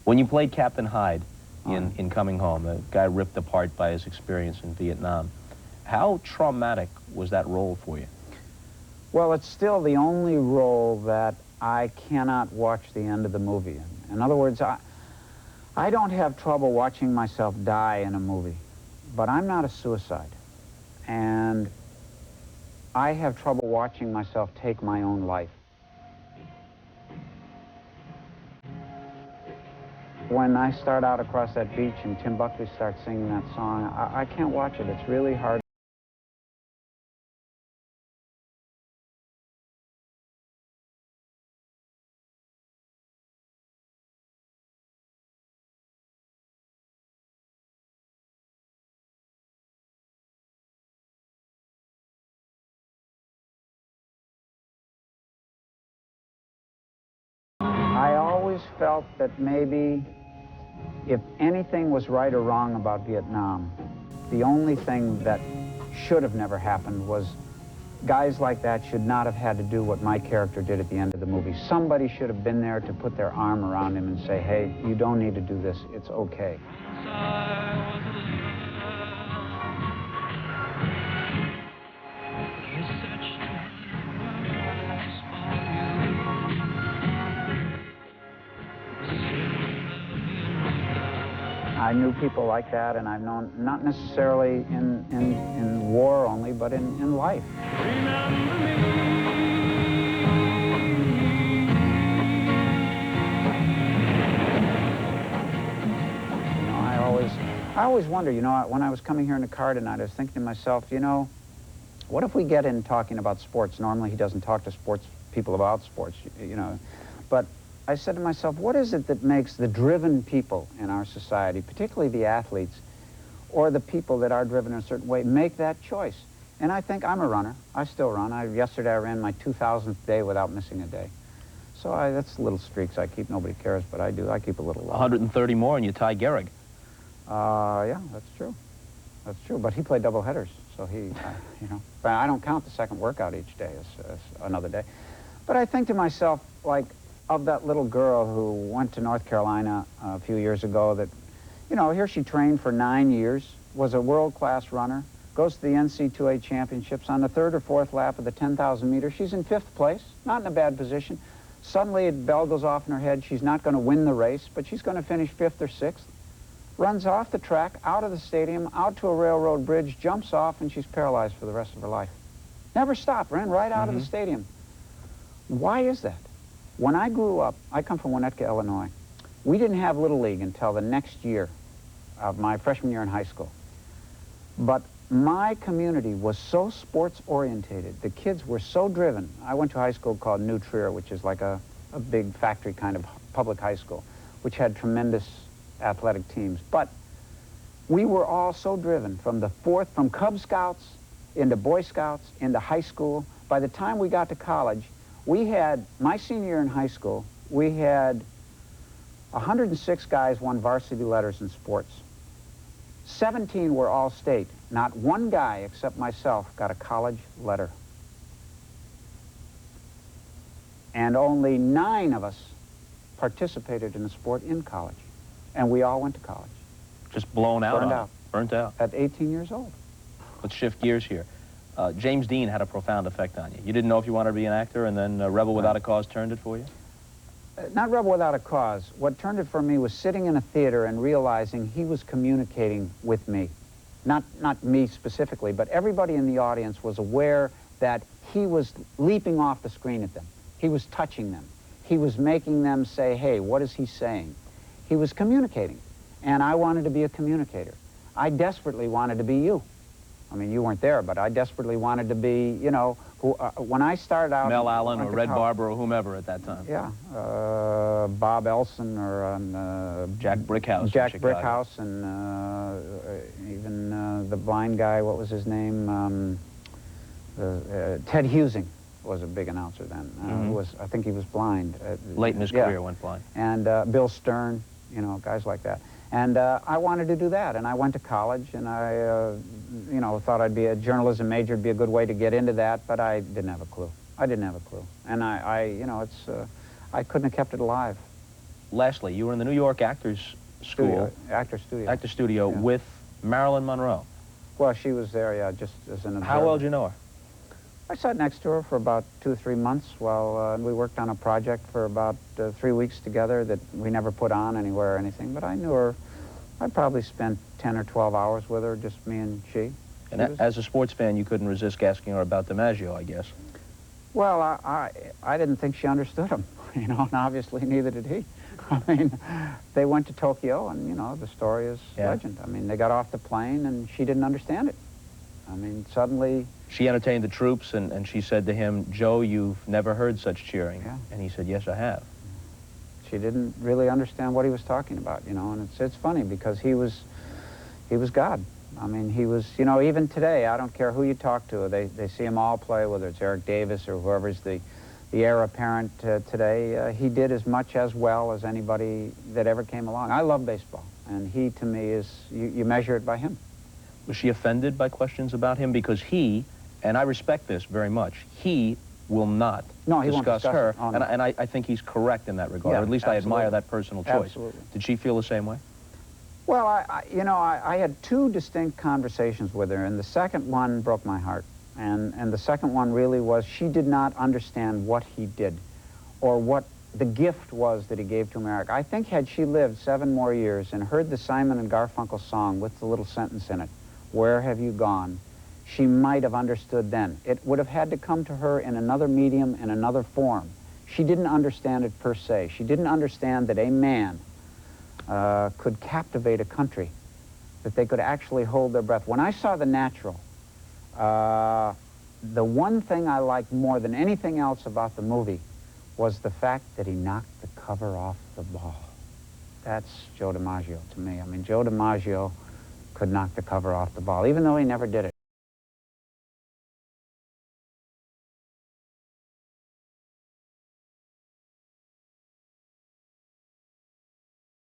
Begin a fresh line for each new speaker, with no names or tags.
When you played Captain Hyde in Coming Home, a guy ripped apart by his experience in Vietnam, how traumatic was that role for you?
Well, it's still the only role that I cannot watch the end of the movie in. In other words, I don't have trouble watching myself die in a movie, but I'm not a suicide. And I have trouble watching myself take my own life. When I start out across that beach and Tim Buckley starts singing that song, I can't watch it. It's really hard. I always felt that maybe if anything was right or wrong about Vietnam, the only thing that should have never happened was guys like that should not have had to do what my character did at the end of the movie. Somebody should have been there to put their arm around him and say, hey, you don't need to do this, it's okay. I knew people like that, and I've known, not necessarily in war only, but in life. You know, I always wonder, you know, when I was coming here in the car tonight, I was thinking to myself, you know, what if we get in talking about sports? Normally he doesn't talk to sports people about sports, you know, but I said to myself, what is it that makes the driven people in our society, particularly the athletes, or the people that are driven in a certain way, make that choice? And I think I'm a runner. I still run. Yesterday I ran my 2,000th day without missing a day. So that's little streaks I keep. Nobody cares, but I do. I keep a little log.
130 more and you tie Gehrig.
Yeah, that's true. That's true. But he played double headers, so he, you know. But I don't count the second workout each day as another day. But I think to myself, like, of that little girl who went to North Carolina a few years ago that, you know, here she trained for 9 years, was a world-class runner, goes to the NC2A championships on the 3rd or 4th lap of the 10,000 meters. She's in 5th place, not in a bad position. Suddenly a bell goes off in her head. She's not going to win the race, but she's going to finish 5th or 6th. Runs off the track, out of the stadium, out to a railroad bridge, jumps off, and she's paralyzed for the rest of her life. Never stopped, ran right out of the stadium. Why is that? When I grew up, I come from Winnetka, Illinois. We didn't have Little League until the next year of my freshman year in high school. But my community was so sports-orientated. The kids were so driven. I went to a high school called New Trier, which is like a big factory kind of public high school, which had tremendous athletic teams. But we were all so driven from Cub Scouts into Boy Scouts into high school. By the time we got to college, we had, my senior year in high school, we had 106 guys won varsity letters in sports. 17 were all state. Not one guy except myself got a college letter. And only 9 of us participated in the sport in college. And we all went to college.
Just blown out?
Burned out.
Burnt out.
At 18 years old.
Let's shift gears here. James Dean had a profound effect on you. You didn't know if you wanted to be an actor, and then Rebel Without a Cause turned it for you?
Not Rebel Without a Cause. What turned it for me was sitting in a theater and realizing he was communicating with me. Not me specifically, but everybody in the audience was aware that he was leaping off the screen at them. He was touching them. He was making them say, hey, what is he saying? He was communicating, and I wanted to be a communicator. I desperately wanted to be you. I mean, you weren't there, but I desperately wanted to be, you know, when I started out...
Mel Allen or Red Barber or whomever at that time.
Yeah, Bob Elson or...
Jack Brickhouse.
Jack Brickhouse and even the blind guy, what was his name? Ted Husing was a big announcer then. Who was, I think he was blind.
Late in his career went blind.
And Bill Stern, you know, guys like that. And I wanted to do that, and I went to college, and I, you know, thought I'd be a journalism major. It'd be a good way to get into that, but I didn't have a clue. I didn't have a clue. And you know, I couldn't have kept it alive.
lastly, you were in the New York Actors School,
Actor studio.
Actor Studio,
Yeah.
with Marilyn Monroe.
Well, she was there, yeah, just as an observer.
How well did you know her?
I sat next to her for about 2 or 3 months while we worked on a project for about 3 weeks together that we never put on anywhere or anything. But I knew her. I probably spent 10 or 12 hours with her, just me and she.
And as a sports fan, you couldn't resist asking her about DiMaggio, I guess.
Well, I didn't think she understood him, you know, and obviously neither did he. I mean, they went to Tokyo, and, you know, the story is legend. I mean, they got off the plane, and she didn't understand it. I mean, suddenly...
She entertained the troops, and she said to him, "Joe, you've never heard such cheering."
Yeah.
And he said, "Yes, I have."
She didn't really understand what he was talking about, you know, and it's funny because he was God. I mean, he was, you know, even today, I don't care who you talk to, they see him all play, whether it's Eric Davis or whoever's the heir apparent today. He did as much as well as anybody that ever came along. I love baseball, and he, to me, is, you measure it by him.
Was she offended by questions about him? Because he, and I respect this very much, he will not discuss her,
oh, no.
and I think he's correct in that regard,
Yeah,
or at least
absolutely.
I admire that personal choice.
Absolutely.
Did she feel the same way?
Well, I had 2 distinct conversations with her, and the second one broke my heart. And the second one really was she did not understand what he did or what the gift was that he gave to America. I think had she lived 7 more years and heard the Simon and Garfunkel song with the little sentence in it, "Where have you gone?" she might have understood then. It would have had to come to her in another medium, in another form. She didn't understand it per se. She didn't understand that a man could captivate a country, that they could actually hold their breath. When I saw The Natural, the one thing I liked more than anything else about the movie was the fact that he knocked the cover off the ball. That's Joe DiMaggio to me. I mean, Joe DiMaggio could knock the cover off the ball, even though he never did it.